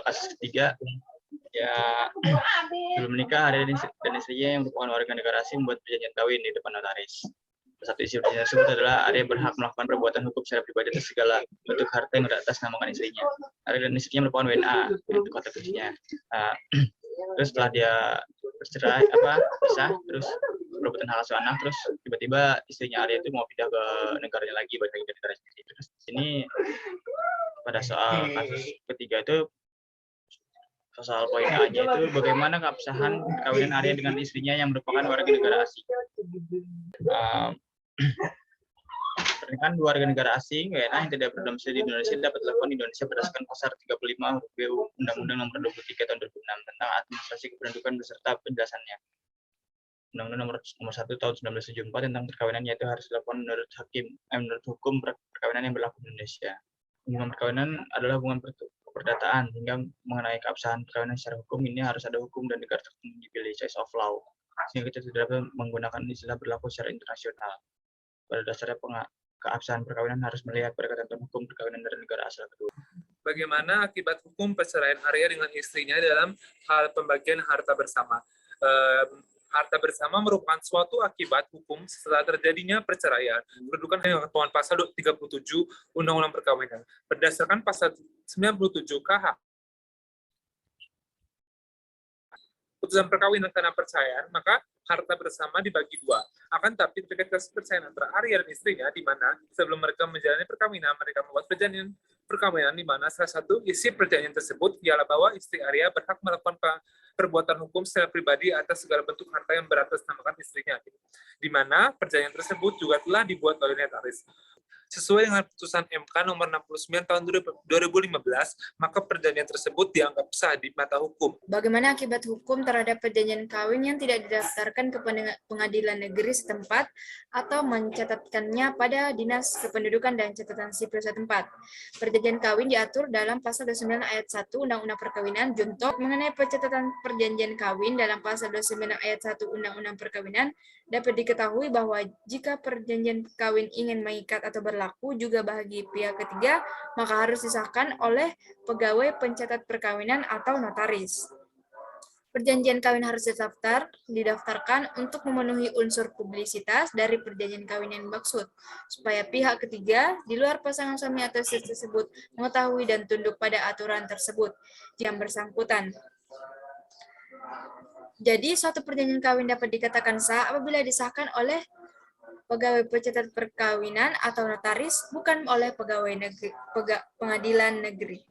kasus ketiga, ya sebelum menikah Arya dan istrinya yang merupakan warga negara asing membuat perjanjian kawin di depan notaris. Satu isi perjanjian tersebut adalah Arya berhak melakukan perbuatan hukum secara pribadi atas segala bentuk harta yang beratasnamakan istrinya. Arya dan istrinya merupakan WNA, itu kata kuncinya. Terus setelah dia bercerai, pisah, terus berebutan hak asuh anak, terus tiba-tiba istrinya Arya itu mau pindah ke negaranya lagi, balik lagi ke negara sendiri. Terus di sini pada soal kasus ketiga itu, soal poin A-nya itu bagaimana keabsahan perkawinan Arya dengan istrinya yang merupakan warga negara asing. Pernikahan dua warga negara asing WNA yang tidak berdomisili di Indonesia dapat dilakukan di Indonesia berdasarkan pasal 35 huruf B Undang-Undang Nomor 23 Tahun 2006 tentang administrasi kependudukan beserta penjelasannya. Undang-Undang Nomor 1 Tahun 1974 tentang perkawinan, yaitu harus dilakukan menurut hukum perkawinan yang berlaku di Indonesia. Hubungan perkawinan adalah hubungan perdataan, hingga mengenai keabsahan perkawinan secara hukum ini harus ada hukum dan negara tertentu dipilih, choice of law, sehingga kita tidak dapat menggunakan istilah berlaku secara internasional. Pada dasarnya keabsahan perkawinan harus melihat pada ketentuan hukum perkawinan dari negara asal kedua. Bagaimana akibat hukum perceraian Arya dengan istrinya dalam hal pembagian harta bersama? Harta bersama merupakan suatu akibat hukum setelah terjadinya perceraian. Kedudukan yang ketentuan pasal 37 Undang-Undang Perkawinan. Berdasarkan pasal 97 KH, putusan perkawinan karena perceraian, maka harta bersama dibagi dua. Akan tapi terkait kasus perceraian antara Arya dan istrinya, di mana sebelum mereka menjalani perkawinan, mereka membuat perjanjian perkawinan, di mana salah satu isi perjanjian tersebut ialah bahwa istri Arya berhak melakukan perbuatan hukum secara pribadi atas segala bentuk harta yang beratasnamakan istrinya, di mana perjanjian tersebut juga telah dibuat oleh notaris. Sesuai dengan putusan MK nomor 69 tahun 2015, maka perjanjian tersebut dianggap sah di mata hukum. Bagaimana akibat hukum terhadap perjanjian kawin yang tidak didaftarkan ke pengadilan negeri setempat atau mencatatkannya pada Dinas Kependudukan dan Catatan Sipil setempat? Perjanjian kawin diatur dalam pasal 29 ayat 1 Undang-Undang Perkawinan junto mengenai pencatatan perjanjian kawin dalam pasal 29 ayat 1 Undang-Undang Perkawinan. Dapat diketahui bahwa jika perjanjian kawin ingin mengikat atau berlaku juga bagi pihak ketiga, maka harus disahkan oleh pegawai pencatat perkawinan atau notaris. Perjanjian kawin harus didaftarkan untuk memenuhi unsur publisitas dari perjanjian kawin yang dimaksud, supaya pihak ketiga di luar pasangan suami atau istri tersebut mengetahui dan tunduk pada aturan tersebut yang bersangkutan. Jadi, suatu perjanjian kawin dapat dikatakan sah apabila disahkan oleh pegawai pencatat perkawinan atau notaris, bukan oleh pengadilan negeri.